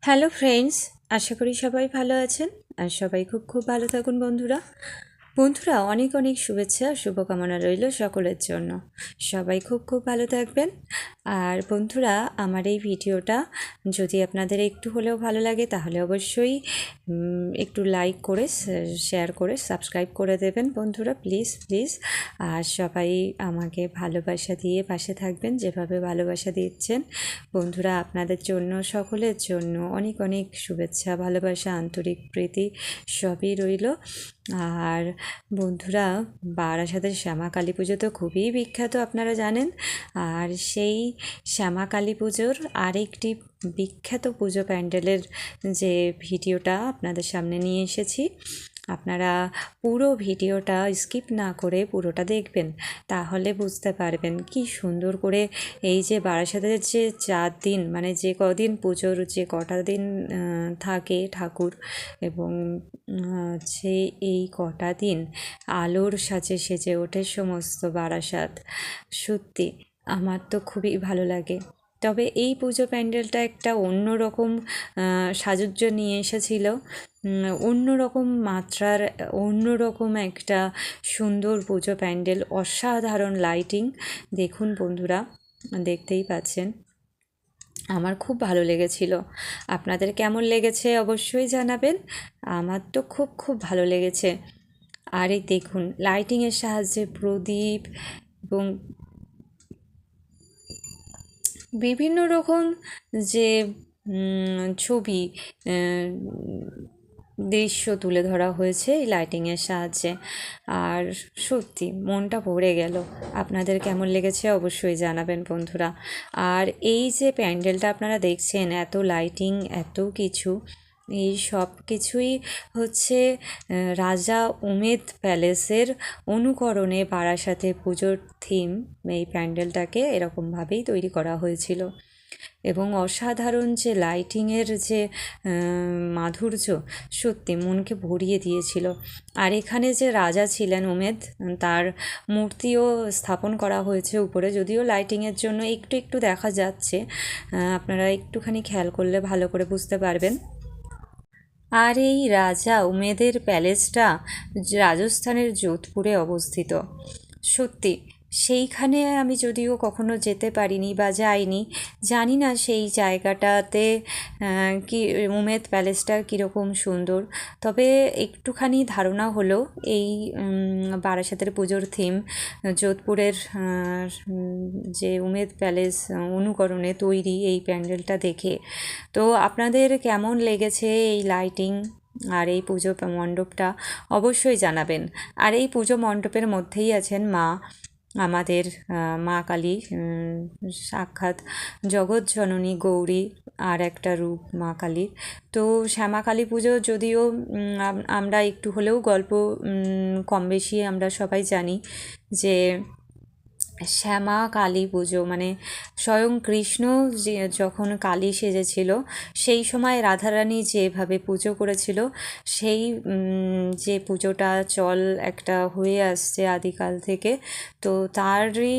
Hello friends, আশা করি সবাই ভালো আছেন আর সবাই খুব খুব ভালো থাকুন। বন্ধুরা অনেক অনেক শুভেচ্ছা শুভকামনা রইল সকলের জন্য। সবাই খুব খুব ভালো থাকবেন। আর বন্ধুরা, আমার এই ভিডিওটা যদি আপনাদের একটু হলেও ভালো লাগে তাহলে অবশ্যই একটু লাইক করে, শেয়ার করে, সাবস্ক্রাইব করে দেবেন বন্ধুরা, প্লিজ প্লিজ। আর সবাই আমাকে ভালোবাসা দিয়ে পাশে থাকবেন, যেভাবে ভালোবাসা দিচ্ছেন বন্ধুরা। আপনাদের জন্য, সকলের জন্য অনেক অনেক শুভেচ্ছা, ভালোবাসা, আন্তরিক প্রীতি সবই রইল। আর বন্ধুরা, বারাসাতের শ্যামা কালী পুজো তো খুবই বিখ্যাত, আপনারা জানেন। আর সেই শ্যামা কালী পুজোর আরেকটি বিখ্যাত পুজো প্যান্ডেলের যে ভিডিওটা আপনাদের সামনে নিয়ে এসেছি, আপনারা পুরো ভিডিওটা স্কিপ না করে পুরোটা দেখবেন, তাহলে বুঝতে পারবেন কি সুন্দর করে এই যে বারাসাতের যে 4 দিন, মানে যে কদিন পুজোর যে কটা দিন থাকে ঠাকুর, এবং হচ্ছে এই কটা দিন আলোর সাজে সেজে ওঠে সমস্ত বারাসাত। সত্যি আমার তো খুবই ভালো লাগে। তবে এই পুজো প্যান্ডেলটা একটা অন্যরকম সাজুজ্য নিয়ে এসেছিল, অন্যরকম মাত্রার, অন্যরকম একটা সুন্দর পুজো প্যান্ডেল, অসাধারণ লাইটিং। দেখুন বন্ধুরা, দেখতেই পাচ্ছেন, আমার খুব ভালো লেগেছিল। আপনাদের কেমন লেগেছে অবশ্যই জানাবেন। আমার তো খুব খুব ভালো লেগেছে। আর এই দেখুন, লাইটিংয়ের সাহায্যে প্রদীপ এবং বিভিন্ন রকম যে ছবি, দৃশ্য তুলে ধরা হয়েছে এই লাইটিংয়ের সাহায্যে। আর সত্যি মনটা ভরে গেল। আপনাদের কেমন লেগেছে অবশ্যই জানাবেন বন্ধুরা। আর এই যে প্যান্ডেলটা আপনারা দেখছেন, এত লাইটিং, এত কিছু, এই সব কিছুই হচ্ছে রাজা উমেদ প্যালেসের অনুকরণে বারাসাতে পুজোর থিম। এই প্যান্ডেলটাকে এরকমভাবেই তৈরি করা হয়েছিল, এবং অসাধারণ যে লাইটিংয়ের যে মাধুর্য, সত্যি মনকে ভরিয়ে দিয়েছিল। আর এখানে যে রাজা ছিলেন উমেদ, তার মূর্তিও স্থাপন করা হয়েছে উপরে, যদিও লাইটিংয়ের জন্য একটু একটু দেখা যাচ্ছে, আপনারা একটুখানি খেয়াল করলে ভালো করে বুঝতে পারবেন। আর এই রাজা উমেদের প্যালেসটা রাজস্থানের যোধপুরে অবস্থিত। সত্যি সেইখানে আমি যদিও কখনো যেতে পারিনি বা যাইনি, জানি না সেই জায়গাটাতে কি উমেদ প্যালেসটা কীরকম সুন্দর। তবে একটুখানি ধারণা হলো এই বারাসাতের পুজোর থিম যোধপুরের যে উমেদ প্যালেস অনুকরণে তৈরি এই প্যান্ডেলটা দেখে। তো আপনাদের কেমন লেগেছে এই লাইটিং আর এই পুজো মণ্ডপটা অবশ্যই জানাবেন। আর এই পুজো মণ্ডপের মধ্যেই আছেন মা, আমাদের মা কালী, সাক্ষাৎ জগৎ জননী গৌরী আর একটা রূপ মা কালীর। তো শ্যামা কালী পুজো যদিও আমরা একটু হলেও গল্প কম বেশি আমরা সবাই জানি যে শ্যামা কালী পুজো মানে স্বয়ং কৃষ্ণ যে যখন কালী সেজেছিল, সেই সময় রাধারানী যেভাবে পুজো করেছিল, সেই যে পুজোটা চল একটা হয়ে আসছে আদিকাল থেকে। তো তারই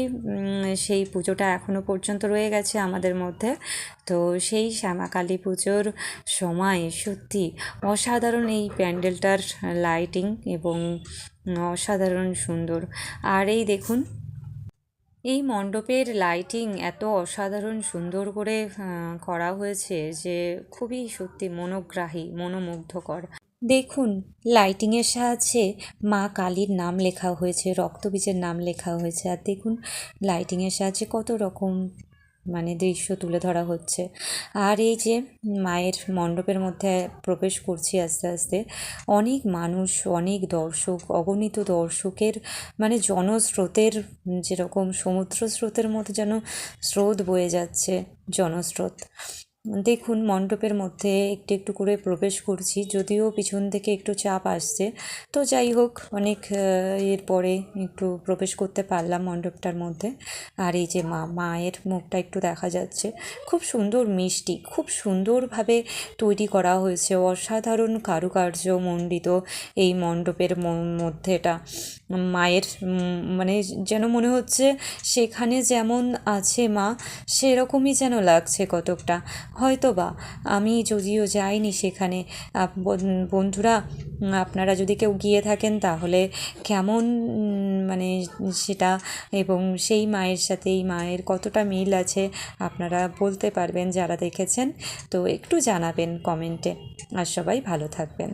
সেই পুজোটা এখনও পর্যন্ত রয়ে গেছে আমাদের মধ্যে। তো সেই শ্যামা কালী পুজোর সময় সত্যি অসাধারণ এই প্যান্ডেলটার লাইটিং, এবং অসাধারণ সুন্দর। আর এই দেখুন, এই মণ্ডপের লাইটিং এত অসাধারণ সুন্দর করে করা হয়েছে যে খুবই সত্যি মনোগ্রাহী, মনোমুগ্ধকর। দেখুন, লাইটিংয়ের সাহায্যে মা কালীর নাম লেখা হয়েছে, রক্তবীজের নাম লেখা হয়েছে। আর দেখুন, লাইটিংয়ের সাহায্যে কত রকম মানে দৃশ্য তুলে ধরা হচ্ছে। আর এই যে মায়ের মণ্ডপের মধ্যে প্রবেশ করছি আস্তে আস্তে, অনেক মানুষ, অনেক দর্শক, অগণিত দর্শকের মানে জনস্রোতের, যেরকম সমুদ্র স্রোতের মতো যেন স্রোত বয়ে যাচ্ছে, জনস্রোত। দেখুন, মণ্ডপের মধ্যে একটু একটু করে প্রবেশ করছি, যদিও পিছন থেকে একটু চাপ আসছে। তো যাই হোক, অনেক এর পরে একটু প্রবেশ করতে পারলাম মণ্ডপটার মধ্যে। আর এই যে মায়ের মুখটা একটু দেখা যাচ্ছে। খুব সুন্দর মিষ্টি, খুব সুন্দরভাবে তৈরি করা হয়েছে, অসাধারণ কারুকার্য মণ্ডিত এই মণ্ডপের মধ্যেটা। মায়ের মানে যেন মনে হচ্ছে সেখানে যেমন আছে মা, সেরকমই যেন লাগছে কতকটা। হয়তো বা আমি যদিও যাইনি সেখানে, বন্ধুরা আপনারা যদি কেউ গিয়ে থাকেন তাহলে কেমন মানে সেটা, এবং সেই মায়ের সাথে এই মায়ের কতটা মিল আছে আপনারা বলতে পারবেন যারা দেখেছেন, তো একটু জানাবেন কমেন্টে। আর সবাই ভালো থাকবেন।